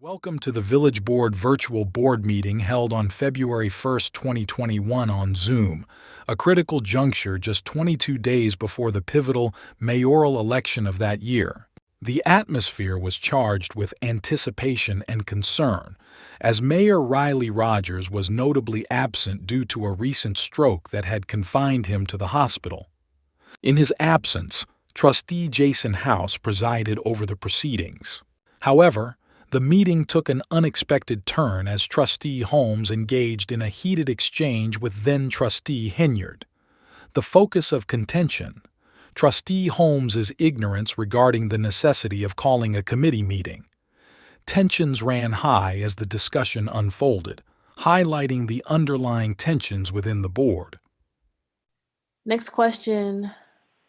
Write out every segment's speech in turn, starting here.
Welcome to the Village Board virtual board meeting held on February 1st, 2021 on Zoom, a critical juncture just 22 days before the pivotal mayoral election of that year. The atmosphere was charged with anticipation and concern, as Mayor Riley Rogers was notably absent due to a recent stroke that had confined him to the hospital. In his absence, Trustee Jason House presided over the proceedings. However, the meeting took an unexpected turn as Trustee Holmes engaged in a heated exchange with then-Trustee Henyard. The focus of contention: Trustee Holmes's ignorance regarding the necessity of calling a committee meeting. Tensions ran high as the discussion unfolded, highlighting the underlying tensions within the board. Next question.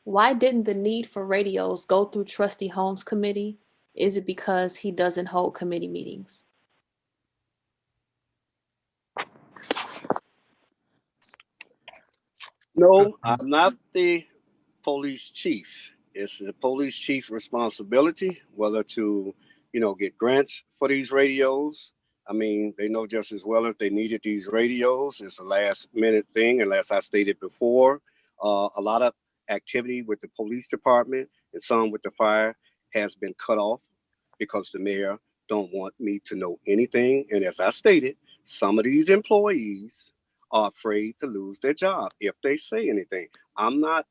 Why didn't the need for radios go through Trustee Holmes' committee? Is it because he doesn't hold committee meetings? No, I'm not the police chief. It's the police chief responsibility whether to, get grants for these radios. I mean, they know just as well if they needed these radios. It's a last minute thing, and as I stated before. A lot of activity with the police department and some with the fire has been cut off because the mayor don't want me to know anything. And as I stated, some of these employees are afraid to lose their job if they say anything. I'm not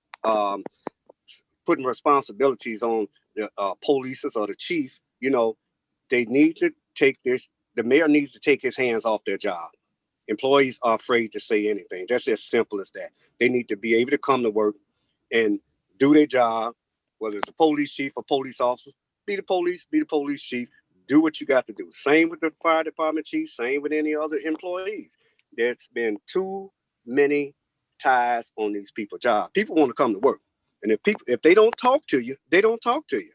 putting responsibilities on the police or the chief. They need to take this. The mayor needs to take his hands off their job. Employees are afraid to say anything. That's as simple as that. They need to be able to come to work and do their job, whether it's a police chief or police officer. Be the police chief. Do what you got to do. Same with the fire department chief, same with any other employees. There's been too many ties on these people's jobs. People want to come to work. And if they don't talk to you, they don't talk to you.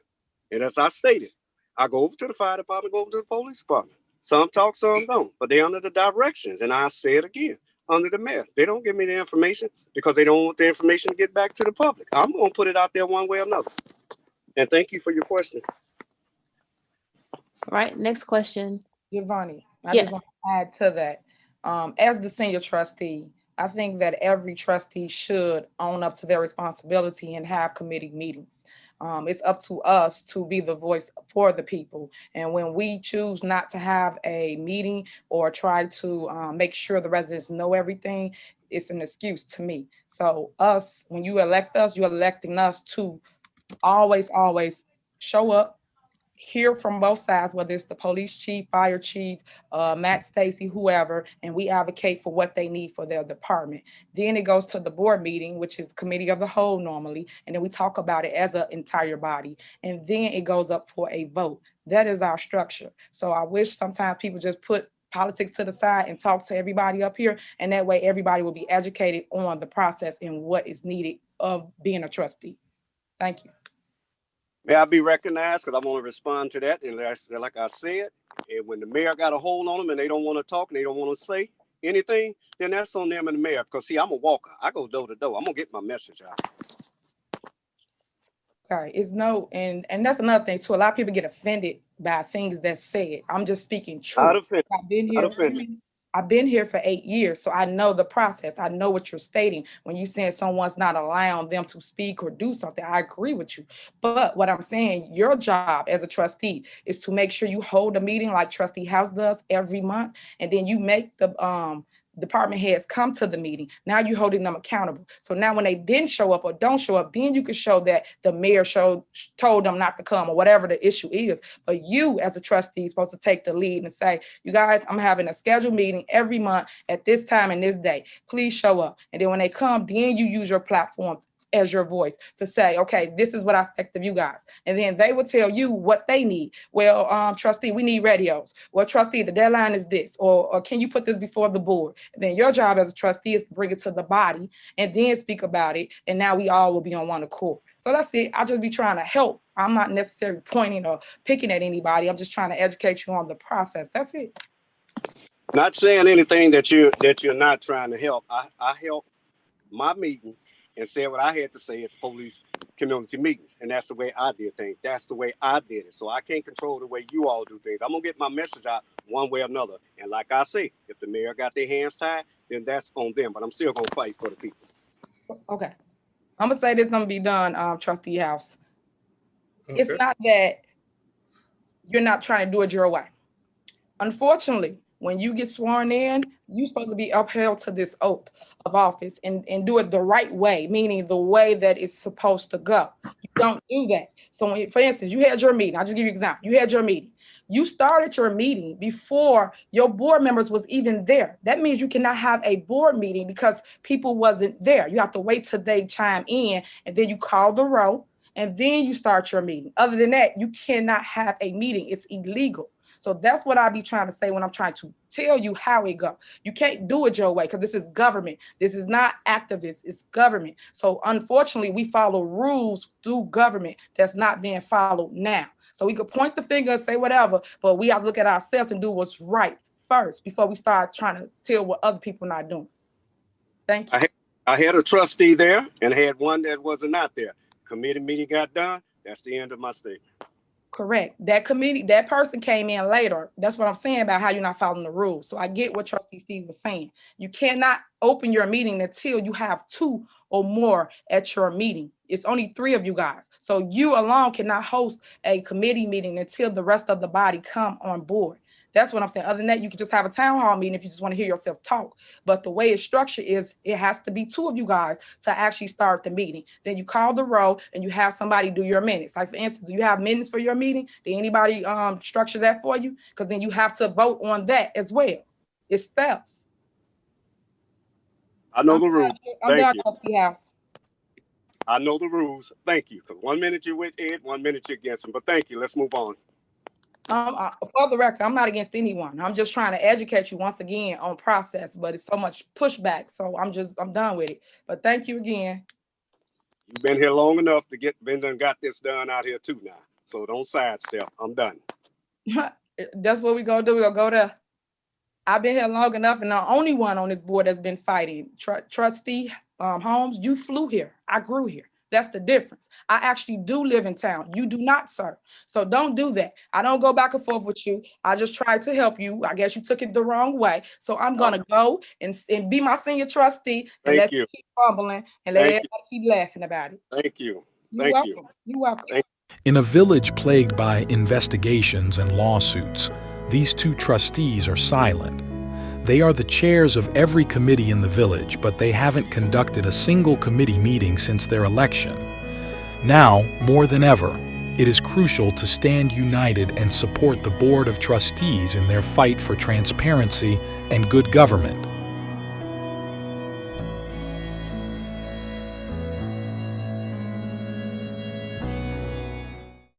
And as I stated, I go over to the fire department, go over to the police department. Some talk, some don't, but they're under the directions. And I say it again, under the mayor. They don't give me the information because they don't want the information to get back to the public. I'm going to put it out there one way or another. And thank you for your question. All right, next question. Giovanni, I Yes. just want to add to that. As the senior trustee, I think that every trustee should own up to their responsibility and have committee meetings. It's up to us to be the voice for the people. And when we choose not to have a meeting or try to make sure the residents know everything, it's an excuse to me. So when you elect us, you're electing us to always show up, hear from both sides, whether it's the police chief, fire chief, Matt Stacy, whoever, and we advocate for what they need for their department. Then it goes to the board meeting, which is the committee of the whole normally, and then we talk about it as an entire body, and then it goes up for a vote. That is our structure. So I wish sometimes people just put politics to the side and talk to everybody up here, and that way everybody will be educated on the process and what is needed of being a trustee. Thank you. May I be recognized? Because I want to respond to that. And like I said, when the mayor got a hold on them and they don't want to talk and they don't want to say anything, then that's on them and the mayor. Because see, I'm a walker. I go door to door. I'm gonna get my message out. Okay, and that's another thing too. A lot of people get offended by things that's said. I'm just speaking truth. I've been here for 8 years, so I know the process. I know what you're stating. When you're saying someone's not allowing them to speak or do something, I agree with you. But what I'm saying, your job as a trustee is to make sure you hold a meeting like Trustee House does every month, and then you make the department heads come to the meeting. Now you're holding them accountable. So now when they didn't show up or don't show up, then you can show that the mayor told them not to come or whatever the issue is. But you as a trustee is supposed to take the lead and say, you guys, I'm having a scheduled meeting every month at this time and this day. Please show up. And then when they come, then you use your platform as your voice to say, okay, this is what I expect of you guys. And then they will tell you what they need. Well, trustee, we need radios. Well, trustee, the deadline is this, or can you put this before the board? And then your job as a trustee is to bring it to the body and then speak about it. And now we all will be on one accord. So that's it. I'll just be trying to help. I'm not necessarily pointing or picking at anybody. I'm just trying to educate you on the process. That's it. Not saying anything that you're not trying to help. I help my meetings and said what I had to say at the police community meetings. And that's the way I did things. That's the way I did it. So I can't control the way you all do things. I'm going to get my message out one way or another. And like I say, if the mayor got their hands tied, then that's on them. But I'm still going to fight for the people. Okay. I'm going to say this, going to be done, Trustee House. Okay. It's not that you're not trying to do it your way. Unfortunately, when you get sworn in, you're supposed to be upheld to this oath of office and do it the right way, meaning the way that it's supposed to go. You don't do that. So for instance, you had your meeting. I'll just give you an example. You had your meeting. You started your meeting before your board members was even there. That means you cannot have a board meeting because people wasn't there. You have to wait till they chime in, and then you call the roll, and then you start your meeting. Other than that, you cannot have a meeting. It's illegal. So that's what I be trying to say when I'm trying to tell you how it go. You can't do it your way because this is government. This is not activists, it's government. So unfortunately, we follow rules through government that's not being followed now. So we could point the finger and say whatever, but we have to look at ourselves and do what's right first before we start trying to tell what other people not doing. Thank you. I had a trustee there and had one that was not there. Committee meeting got done. That's the end of my statement. Correct. That committee, that person came in later. That's what I'm saying about how you're not following the rules. So I get what Trustee Steve was saying. You cannot open your meeting until you have 2 or more at your meeting. It's only 3 of you guys. So you alone cannot host a committee meeting until the rest of the body come on board. That's what I'm saying. Other than that, you can just have a town hall meeting if you just want to hear yourself talk. But the way it's structured is it has to be 2 of you guys to actually start the meeting. Then you call the roll and you have somebody do your minutes. Like for instance, do you have minutes for your meeting? Did anybody structure that for you? Because then you have to vote on that as well. It's steps. I know the rules. I'm done, Trustee House. I know the rules. Thank you. Because 1 minute you're with Ed, 1 minute you're against him. But thank you. Let's move on. For the record, I'm not against anyone. I'm just trying to educate you once again on process, but it's so much pushback. So I'm done with it. But thank you again. You've been here long enough to got this done out here too now. So don't sidestep. I'm done. That's what we're gonna do. We're gonna go there. I've been here long enough, and the only one on this board that's been fighting. Trustee Holmes, you flew here. I grew here. That's the difference. I actually do live in town. You do not, sir. So don't do that. I don't go back and forth with you. I just tried to help you. I guess you took it the wrong way. So I'm going to go and be my senior trustee and let you keep fumbling and let everybody keep laughing about it. Thank you. You're welcome. You're welcome. In a village plagued by investigations and lawsuits, these 2 trustees are silent. They are the chairs of every committee in the village, but they haven't conducted a single committee meeting since their election. Now, more than ever, it is crucial to stand united and support the Board of Trustees in their fight for transparency and good government.